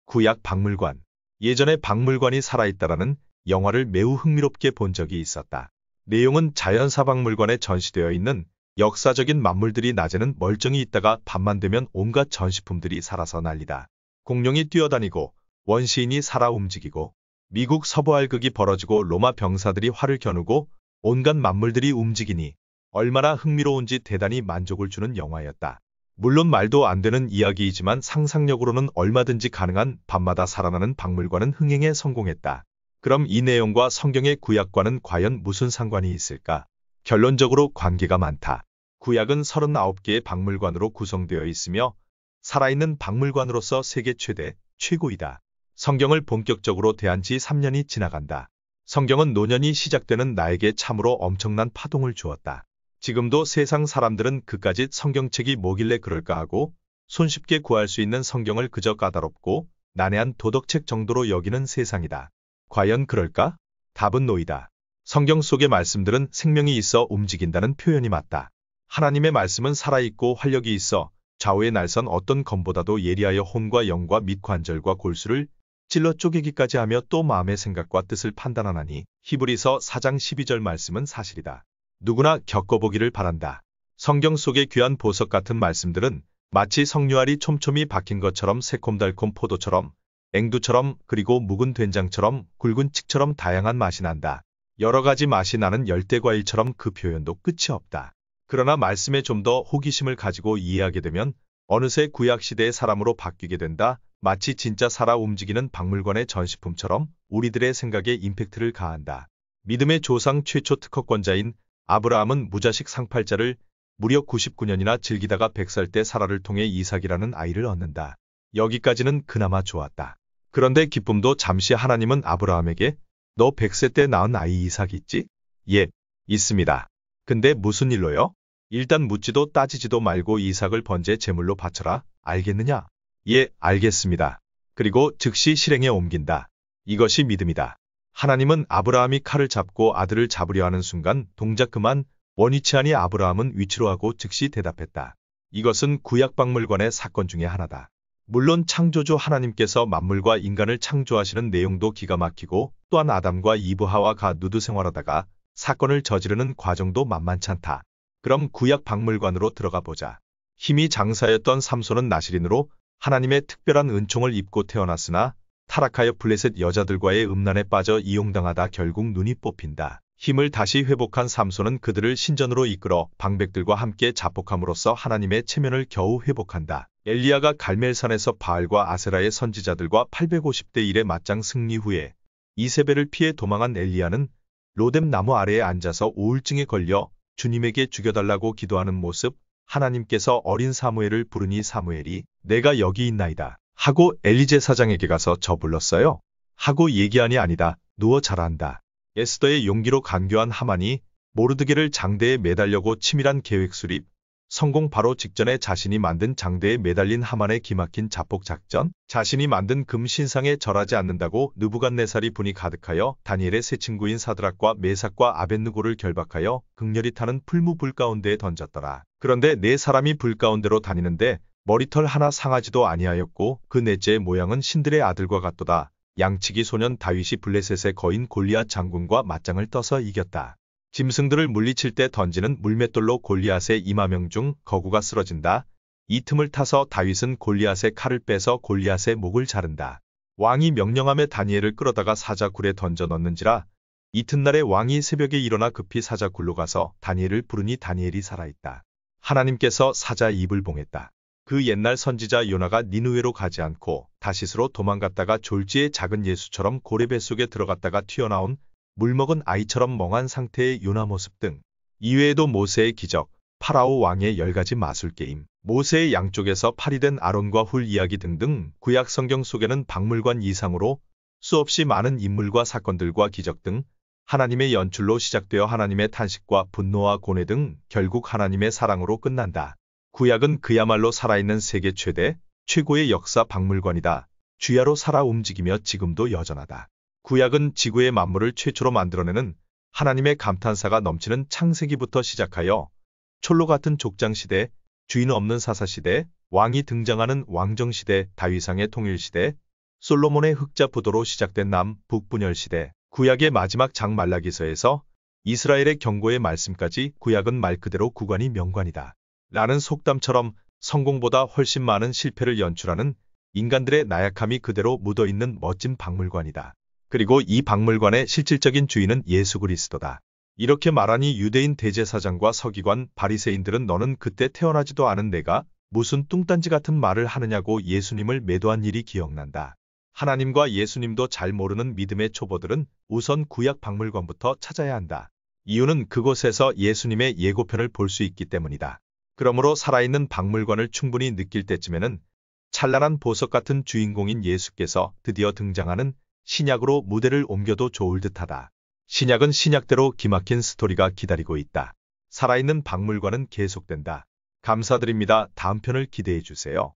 구약 박물관. 예전에 박물관이 살아있다라는 영화를 매우 흥미롭게 본 적이 있었다. 내용은 자연사 박물관에 전시되어 있는 역사적인 만물들이 낮에는 멀쩡히 있다가 밤만 되면 온갖 전시품들이 살아서 난리다. 공룡이 뛰어다니고 원시인이 살아 움직이고 미국 서부활극이 벌어지고 로마 병사들이 활을 겨누고 온갖 만물들이 움직이니 얼마나 흥미로운지 대단히 만족을 주는 영화였다. 물론 말도 안 되는 이야기이지만 상상력으로는 얼마든지 가능한 밤마다 살아나는 박물관은 흥행에 성공했다. 그럼 이 내용과 성경의 구약과는 과연 무슨 상관이 있을까? 결론적으로 관계가 많다. 구약은 39개의 박물관으로 구성되어 있으며 살아있는 박물관으로서 세계 최대, 최고이다. 성경을 본격적으로 대한 지 3년이 지나간다. 성경은 노년이 시작되는 나에게 참으로 엄청난 파동을 주었다. 지금도 세상 사람들은 그까짓 성경책이 뭐길래 그럴까 하고 손쉽게 구할 수 있는 성경을 그저 까다롭고 난해한 도덕책 정도로 여기는 세상이다. 과연 그럴까? 답은 노이다. 성경 속의 말씀들은 생명이 있어 움직인다는 표현이 맞다. 하나님의 말씀은 살아있고 활력이 있어 좌우에 날선 어떤 검보다도 예리하여 혼과 영과 및 관절과 골수를 찔러 쪼개기까지 하며 또 마음의 생각과 뜻을 판단하나니 히브리서 4장 12절 말씀은 사실이다. 누구나 겪어보기를 바란다. 성경 속의 귀한 보석 같은 말씀들은 마치 석류알이 촘촘히 박힌 것처럼 새콤달콤 포도처럼 앵두처럼 그리고 묵은 된장처럼 굵은 칡처럼 다양한 맛이 난다. 여러 가지 맛이 나는 열대과일처럼 그 표현도 끝이 없다. 그러나 말씀에 좀 더 호기심을 가지고 이해하게 되면 어느새 구약시대의 사람으로 바뀌게 된다. 마치 진짜 살아 움직이는 박물관의 전시품처럼 우리들의 생각에 임팩트를 가한다. 믿음의 조상 최초 특허권자인 아브라함은 무자식 상팔자를 무려 99년이나 즐기다가 100살 때 사라를 통해 이삭이라는 아이를 얻는다. 여기까지는 그나마 좋았다. 그런데 기쁨도 잠시 하나님은 아브라함에게 너 100세 때 낳은 아이 이삭 있지? 예, 있습니다. 근데 무슨 일로요? 일단 묻지도 따지지도 말고 이삭을 번제 제물로 바쳐라. 알겠느냐? 예, 알겠습니다. 그리고 즉시 실행에 옮긴다. 이것이 믿음이다. 하나님은 아브라함이 칼을 잡고 아들을 잡으려 하는 순간 동작 그만 원위치하니 아브라함은 위치로 하고 즉시 대답했다. 이것은 구약박물관의 사건 중에 하나다. 물론 창조주 하나님께서 만물과 인간을 창조하시는 내용도 기가 막히고 또한 아담과 이브 하와가 누드 생활하다가 사건을 저지르는 과정도 만만찮다. 그럼 구약박물관으로 들어가 보자. 힘이 장사였던 삼손은 나시린으로 하나님의 특별한 은총을 입고 태어났으나 타락하여 블레셋 여자들과의 음란에 빠져 이용당하다 결국 눈이 뽑힌다. 힘을 다시 회복한 삼손은 그들을 신전으로 이끌어 방백들과 함께 자폭함으로써 하나님의 체면을 겨우 회복한다. 엘리야가 갈멜산에서 바알과 아세라의 선지자들과 850대 1의 맞짱 승리 후에 이세벨을 피해 도망한 엘리야는 로뎀 나무 아래에 앉아서 우울증에 걸려 주님에게 죽여달라고 기도하는 모습, 하나님께서 어린 사무엘을 부르니 사무엘이 내가 여기 있나이다 하고 엘리 제사장에게 가서 저 불렀어요 하고 얘기하니 아니다. 누워 자라한다. 에스더의 용기로 간교한 하만이 모르드게를 장대에 매달려고 치밀한 계획 수립, 성공 바로 직전에 자신이 만든 장대에 매달린 하만의 기막힌 자폭 작전, 자신이 만든 금 신상에 절하지 않는다고 느부갓네살이 분이 가득하여 다니엘의 세 친구인 사드락과 메삭과 아벳느고를 결박하여 극렬히 타는 풀무불 가운데에 던졌더라. 그런데 네 사람이 불 가운데로 다니는데 머리털 하나 상하지도 아니하였고 그 넷째의 모양은 신들의 아들과 같도다. 양치기 소년 다윗이 블레셋의 거인 골리앗 장군과 맞짱을 떠서 이겼다. 짐승들을 물리칠 때 던지는 물맷돌로 골리앗의 이마명 중 거구가 쓰러진다. 이 틈을 타서 다윗은 골리앗의 칼을 빼서 골리앗의 목을 자른다. 왕이 명령함에 다니엘을 끌어다가 사자굴에 던져 넣는지라. 이튿날에 왕이 새벽에 일어나 급히 사자굴로 가서 다니엘을 부르니 다니엘이 살아있다. 하나님께서 사자 입을 봉했다. 그 옛날 선지자 요나가 니느웨로 가지 않고 다시스로 도망갔다가 졸지에 작은 예수처럼 고래배 속에 들어갔다가 튀어나온 물먹은 아이처럼 멍한 상태의 요나 모습 등 이외에도 모세의 기적, 파라오 왕의 10가지 마술게임, 모세의 양쪽에서 팔이 된 아론과 훌 이야기 등등 구약 성경 속에는 박물관 이상으로 수없이 많은 인물과 사건들과 기적 등 하나님의 연출로 시작되어 하나님의 탄식과 분노와 고뇌 등 결국 하나님의 사랑으로 끝난다. 구약은 그야말로 살아있는 세계 최대, 최고의 역사 박물관이다. 주야로 살아 움직이며 지금도 여전하다. 구약은 지구의 만물을 최초로 만들어내는 하나님의 감탄사가 넘치는 창세기부터 시작하여 촐로 같은 족장시대, 주인 없는 사사시대, 왕이 등장하는 왕정시대, 다윗왕의 통일시대, 솔로몬의 흑자 부도로 시작된 남북 분열 시대, 구약의 마지막 장 말라기서에서 이스라엘의 경고의 말씀까지 구약은 말 그대로 구관이 명관이다. 라는 속담처럼 성공보다 훨씬 많은 실패를 연출하는 인간들의 나약함이 그대로 묻어있는 멋진 박물관이다. 그리고 이 박물관의 실질적인 주인은 예수 그리스도다. 이렇게 말하니 유대인 대제사장과 서기관, 바리새인들은 너는 그때 태어나지도 않은 내가 무슨 뚱딴지 같은 말을 하느냐고 예수님을 매도한 일이 기억난다. 하나님과 예수님도 잘 모르는 믿음의 초보들은 우선 구약 박물관부터 찾아야 한다. 이유는 그곳에서 예수님의 예고편을 볼 수 있기 때문이다. 그러므로 살아있는 박물관을 충분히 느낄 때쯤에는 찬란한 보석 같은 주인공인 예수께서 드디어 등장하는 신약으로 무대를 옮겨도 좋을 듯하다. 신약은 신약대로 기막힌 스토리가 기다리고 있다. 살아있는 박물관은 계속된다. 감사드립니다. 다음 편을 기대해 주세요.